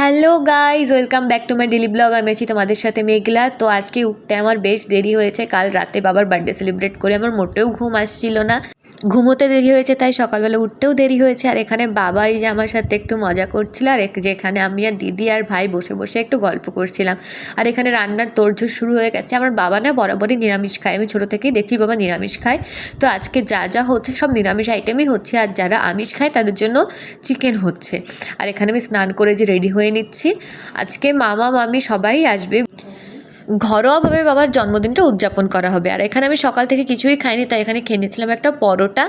Hello guys, welcome back to my daily blog. আমি আছি তোমাদের সাথে মেঘলা। তো আজকে উঠতে আমার বেশ দেরি হয়েছে। কাল রাতে বাবার বার্থডে সেলিব্রেট করে আমার মোটেও ঘুম আসছিল না, ঘুমোতে দেরি হয়েছে, তাই সকালবেলা উঠতেও দেরি হয়েছে। আর এখানে বাবাই যে আমার সাথে একটু মজা করছিল, আর যেখানে আমি আর দিদি আর ভাই বসে বসে একটু গল্প করছিলাম। আর এখানে রান্নার তোড়জোড় শুরু হয়ে গেছে। আমার বাবা না বরাবরই নিরামিষ খায়, আমি ছোটো থেকেই দেখি বাবা নিরামিষ খায়। তো আজকে যা যা হচ্ছে সব নিরামিষ আইটেমই হচ্ছে, আর যারা আমিষ খায় তাদের জন্য চিকেন হচ্ছে। আর এখানে আমি স্নান করে যে রেডি হয়ে নিচ্ছি। আজকে মামা মামি সবাই আসবে, ঘরোয়াভাবে বাবার জন্মদিনটা উদযাপন করা হবে। আর এখানে আমি সকাল থেকে কিছুই খাইনি, তাই এখানে খেয়ে নিচ্ছিলাম একটা পরোটা।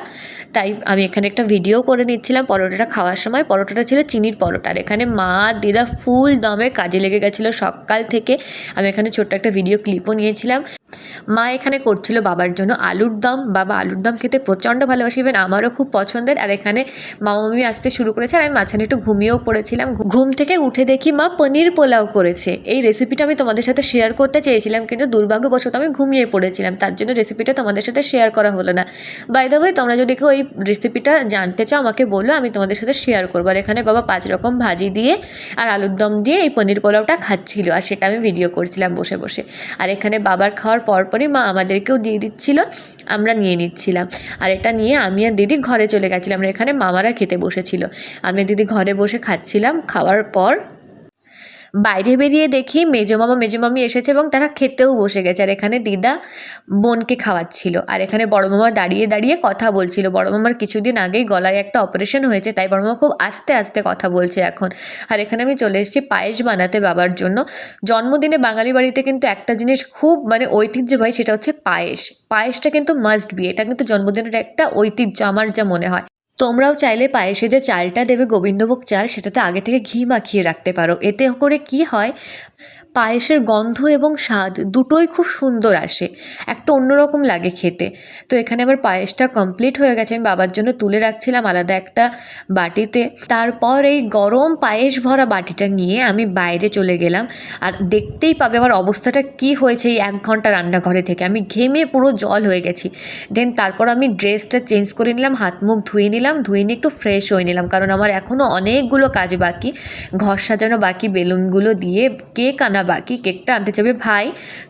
তাই আমি এখানে একটা ভিডিও করে নিচ্ছিলাম পরোটাটা খাওয়ার সময়। পরোটাটা ছিল চিনির পরোটা। আর এখানে মা দিদা ফুল দমে কাজে লেগে গেছিলো সকাল থেকে। আমি এখানে ছোট্ট একটা ভিডিও ক্লিপও নিয়েছিলাম। মা এখানে করছিল বাবার জন্য আলুর দম। বাবা আলুর দম খেতে প্রচণ্ড ভালোবাসে, ইভেন আমারও খুব পছন্দের। আর এখানে মামা মামি আসতে শুরু করেছে, আর আমি মাঝখানে একটু ঘুমিয়েও পড়েছিলাম। ঘুম থেকে উঠে দেখি মা পনির পোলাও করেছে। এই রেসিপিটা আমি তোমাদের সাথে শেয়ার করতে চেয়েছিলাম, কিন্তু দুর্ভাগ্যবশত আমি ঘুমিয়ে পড়েছিলাম, তার জন্য রেসিপিটা তোমাদের সাথে শেয়ার করা হলো না। বাই দ্য ওয়ে, তোমরা যদি কেউ এই রেসিপিটা জানতে চাও আমাকে বলো, আমি তোমাদের সাথে শেয়ার করবো। আর এখানে বাবা 5 রকম ভাজি দিয়ে আর আলুর দম দিয়ে এই পনির পোলাওটা খাচ্ছিল, আর সেটা আমি ভিডিও করছিলাম বসে বসে। আর এখানে বাবার খাওয়ার পরপরই মা আমাদেরকেও দিয়ে দিচ্ছিল, আমরা নিয়ে নিচ্ছিলাম। আর এটা নিয়ে আমি আর দিদি ঘরে চলে গেছিলাম। আর এখানে মামারা খেতে বসেছিল, আমি আর দিদি ঘরে বসে খাচ্ছিলাম। খাওয়ার পর বাইরে বেরিয়ে দেখি মেজো মামা মেজো মামি এসেছে এবং তারা খেতেও বসে গেছে। আর এখানে দিদা বোনকে খাওয়াচ্ছিল, আর এখানে বড় মামা দাঁড়িয়ে দাঁড়িয়ে কথা বলছিল। বড় মামার কিছুদিন আগেই গলায় একটা অপারেশন হয়েছে, তাই বড় মামা খুব আস্তে আস্তে কথা বলছে এখন। আর এখানে আমি চলে এসেছি পায়েস বানাতে বাবার জন্য। জন্মদিনে বাঙালি বাড়িতে কিন্তু একটা জিনিস খুব ঐতিহ্যবাহী, সেটা হচ্ছে পায়েস। পায়েসটা কিন্তু মাস্ট বি, এটা কিন্তু জন্মদিনের একটা ঐতিহ্য আমার যা মনে হয়। তোমরাও চাইলে পায়েসে যে চালটা দেবে গোবিন্দভোগ চাল, সেটাতে আগে থেকে ঘি মাখিয়ে রাখতে পারো। এতে করে কি হয়, পায়েসের গন্ধ এবং স্বাদ দুটোই খুব সুন্দর আসে, একটা অন্যরকম লাগে খেতে। তো এখানে আমার পায়েসটা কমপ্লিট হয়ে গেছে, আমি বাবার জন্য তুলে রাখছিলাম আলাদা একটা বাটিতে। তারপর এই গরম পায়েস ভরা বাটিটা নিয়ে আমি বাইরে চলে গেলাম। আর দেখতেই পাবে আমার অবস্থাটা কি হয়েছে এই 1 ঘন্টা রান্নাঘরে থেকে। আমি ঘেমে পুরো জল হয়ে গেছি। দেন তারপর আমি ড্রেসটা চেঞ্জ করে নিলাম, হাত মুখ ধুয়ে নিলাম, ধুয়ে নিয়ে একটু ফ্রেশ হয়ে নিলাম, কারণ আমার এখনও অনেকগুলো কাজ বাকি। ঘর সাজানো বাকি, বেলুনগুলো দিয়ে কেক আনা বাকি, কেকটা আনতে যাবে ভাই,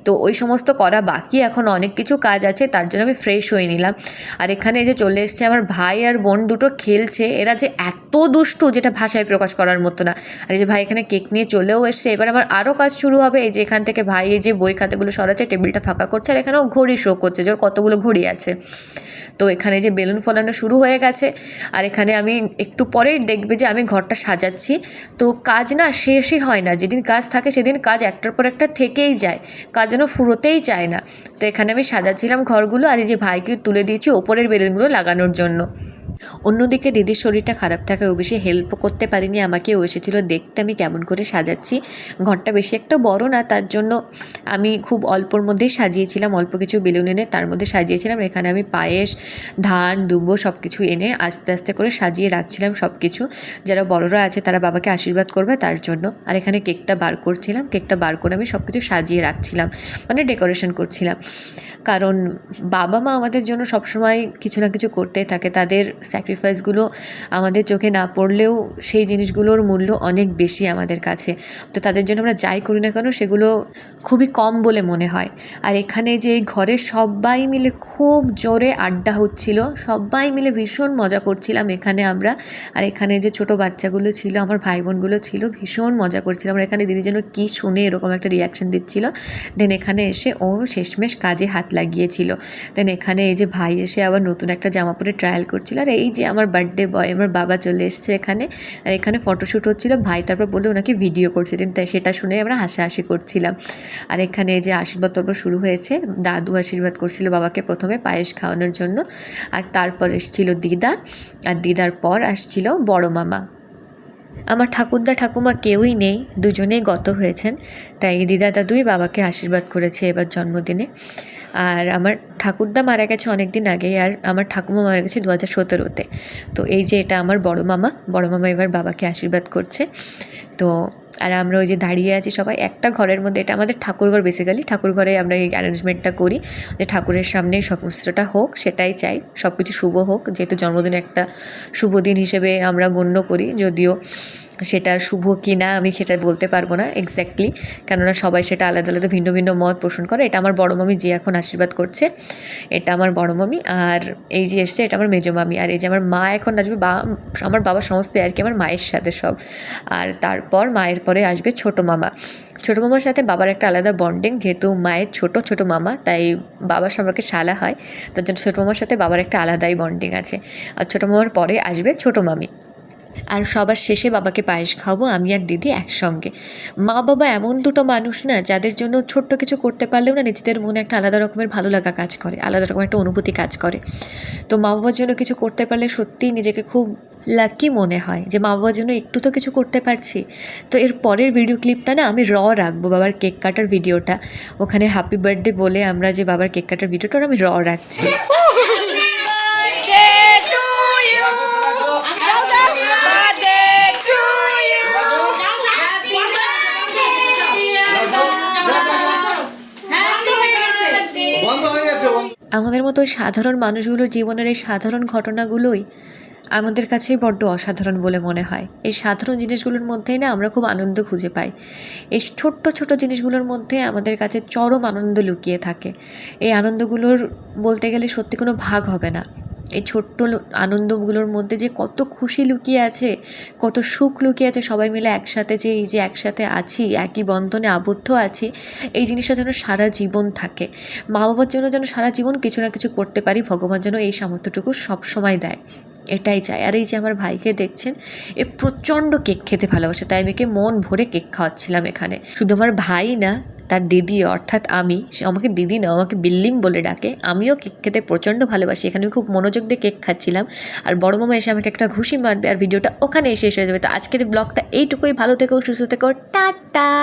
তো ওই সমস্ত করা বাকি, এখন অনেক কিছু কাজ আছে, তার জন্য আমি ফ্রেশ হয়ে নিলাম। আর এখানে যে চলে এসছে আমার ভাই আর বোন দুটো খেলছে। এরা যে এত দুষ্টু, যেটা ভাষায় প্রকাশ করার মতো না। আর এই যে ভাই এখানে কেক নিয়ে চলেও এসছে। এবার আমার আরও কাজ শুরু হবে। এই যে এখান থেকে ভাই এই যে বই খাতাগুলো সরাচ্ছে, টেবিলটা ফাঁকা করছে, আর এখানেও ঘড়ি শো করছে যে ওর কতগুলো ঘড়ি আছে। তো এখানে যে বেলুন ফোলানো শুরু হয়ে গেছে। আর এখানে আমি একটু পরেই দেখবে যে আমি ঘরটা সাজাচ্ছি। তো কাজ না শেষই হয় না, যেদিন কাজ থাকে সেদিন কাজ একটার পর একটা থেকেই যায়, কাজ যেন ফুরোতেই চায় না। তো এখানে আমি সাজাচ্ছিলাম ঘরগুলো, আর এই যে ভাইকে তুলে দিয়েছি ওপরের বেলুনগুলো লাগানোর জন্য। অন্যদিকে দিদির শরীরটা খারাপ থাকায় ও বেশি হেল্পও করতে পারিনি আমাকে। ও এসেছিলো দেখতে আমি কেমন করে সাজাচ্ছি। ঘরটা বেশি একটা বড় না, তার জন্য আমি খুব অল্পর মধ্যেই সাজিয়েছিলাম, অল্প কিছু বেলুন এনে তার মধ্যে সাজিয়েছিলাম। এখানে আমি পায়েস, ধান, দুব্বো সব কিছু এনে আস্তে আস্তে করে সাজিয়ে রাখছিলাম সব কিছু। যারা বড়রা আছে তারা বাবাকে আশীর্বাদ করবে তার জন্য। আর এখানে কেকটা বার করছিলাম, কেকটা বার করে আমি সব কিছু সাজিয়ে রাখছিলাম, ডেকোরেশন করছিলাম। কারণ বাবা মা আমাদের জন্য সবসময় কিছু না কিছু করতেই থাকে। তাদের স্যাক্রিফাইসগুলো আমাদের চোখে না পড়লেও সেই জিনিসগুলোর মূল্য অনেক বেশি আমাদের কাছে। তো তাদের জন্য আমরা যাই করি না কেন সেগুলো খুবই কম বলে মনে হয়। আর এখানে যে এই ঘরে সবাই মিলে খুব জোরে আড্ডা হচ্ছিল, সবাই মিলে ভীষণ মজা করছিলাম এখানে আমরা। আর এখানে যে ছোটো বাচ্চাগুলো ছিল, আমার ভাই বোনগুলো ছিল, ভীষণ মজা করছিলাম। আর এখানে দিদি যেন কী শুনে এরকম একটা রিয়াকশান দিচ্ছিল। দেন এখানে এসে ও শেষমেশ কাজে হাত লাগিয়েছিল। দেন এখানে এই যে ভাই এসে আবার নতুন একটা জামা পরে ট্রায়াল করছিল। আর এই যে আমার বার্থডে বয় আমার বাবা চলে এসছে এখানে। আর এখানে ফটোশ্যুট হচ্ছিল, ভাই তারপর বললো ওনাকে ভিডিও করছে, দিন তাই সেটা শুনে আমরা হাসাহাসি করছিলাম। আর এখানে এই যে আশীর্বাদ পর্ব শুরু হয়েছে, দাদু আশীর্বাদ করছিল বাবাকে প্রথমে পায়েস খাওয়ানোর জন্য। আর তারপর এসেছিল দিদা, আর দিদার পর আসছিল বড় মামা। আমার ঠাকুরদা ঠাকুমা কেউই নেই, দুজনেই গত হয়েছেন, তাই দিদা দাদুই বাবাকে আশীর্বাদ করেছে এবার জন্মদিনে। আর আমার ঠাকুরদা মারা গেছে অনেক দিন আগে, আর আমার ঠাকুমা মারা গেছে 2017-তে। তো এই যে এটা আমার বড় মামা এবার বাবাকে আশীর্বাদ করছে। তো আর আমরা ওই যে দাঁড়িয়ে আছি সবাই একটা ঘরের মধ্যে, এটা আমাদের ঠাকুরঘর, বেসিক্যালি ঠাকুরঘরে আমরা এই অ্যারেঞ্জমেন্টটা করি যে ঠাকুরের সামনে সমস্তটা হোক, সেটাই চাই, সব কিছু শুভ হোক, যেহেতু জন্মদিন একটা শুভ দিন হিসেবে আমরা গণ্য করি। যদিও সেটা শুভ কি না আমি সেটা বলতে পারবো না এক্স্যাক্টলি, কেননা সবাই সেটা আলাদা আলাদা ভিন্ন ভিন্ন মত পোষণ করে। এটা আমার বড় মামি যে এখন আশীর্বাদ করছে, এটা আমার বড় মামি। আর এই যে এসছে এটা আমার মেজো মামি। আর এই যে আমার মা এখন আসবে, আমার বাবা সমস্ত আর কি আমার মায়ের সাথে সব। আর তারপর মায়ের পরে আসবে ছোটো মামা। ছোটো মামার সাথে বাবার একটা আলাদা বন্ডিং, যেহেতু মায়ের ছোটো মামা, তাই বাবার সম্পর্কে শালা হয়, তার জন্য ছোটো মামার সাথে বাবার একটা আলাদাই বন্ডিং আছে। আর ছোটো মামার পরে আসবে ছোটো মামি। আর সবার শেষে বাবাকে পায়েস খাওয়াবো আমি আর দিদি একসঙ্গে। মা বাবা এমন দুটো মানুষ না, যাদের জন্য ছোট্ট কিছু করতে পারলেও না নিজেদের মনে একটা আলাদা রকমের ভালো লাগা কাজ করে, আলাদা রকমের একটা অনুভূতি কাজ করে। তো মা বাবার জন্য কিছু করতে পারলে সত্যিই নিজেকে খুব লাকি মনে হয় যে মা বাবার জন্য একটু তো কিছু করতে পারছি। তো এর পরের ভিডিও ক্লিপটা না আমি রাখবো, বাবার কেক কাটার ভিডিওটা। ওখানে হ্যাপি বার্থডে বলে আমরা যে বাবার কেক কাটার ভিডিওটা আমি রাখছি। আমাদের মতো সাধারণ মানুষগুলোর জীবনের এই সাধারণ ঘটনাগুলোই আমাদের কাছেই বড্ড অসাধারণ বলে মনে হয়। এই সাধারণ জিনিসগুলোর মধ্যেই না আমরা খুব আনন্দ খুঁজে পাই। এই ছোট্ট ছোট জিনিসগুলোর মধ্যে আমাদের কাছে চরম আনন্দ লুকিয়ে থাকে। এই আনন্দগুলোর বলতে গেলে সত্যি কোনো ভাগ হবে না। এই ছোট্ট আনন্দগুলোর মধ্যে যে কত খুশি লুকিয়ে আছে, কত সুখ লুকিয়ে আছে, সবাই মিলে একসাথে যে এই যে একসাথে আছি, একই বন্ধনে আবদ্ধ আছি, এই জিনিসটা যেন সারা জীবন থাকে। মা বাবার জন্য যেন সারা জীবন কিছু না কিছু করতে পারি, ভগবান যেন এই সামর্থ্যটুকু সবসময় দেয়, এটাই চাই। আর এই যে আমার ভাইকে দেখছেন, এ প্রচণ্ড কেক খেতে ভালোবাসে, তাই আমি একে মন ভরে কেক খাওয়াচ্ছিলাম এখানে। শুধু আমার ভাই না, তার দিদি অর্থাৎ আমি, সে আমাকে দিদি না, আমাকে বিল্লিম বলে ডাকে, আমিও কেক খেতে প্রচণ্ড ভালোবাসি। এখানে আমি খুব মনোযোগ দিয়ে কেক খাচ্ছিলাম, আর বড় মামা এসে আমাকে একটা ঘুষি মারবে, আর ভিডিওটা ওখানেই শেষ হয়ে যাবে। তো আজকের ব্লগটা এইটুকুই। ভালো থেকো, সুস্থ থেকো, টাটা।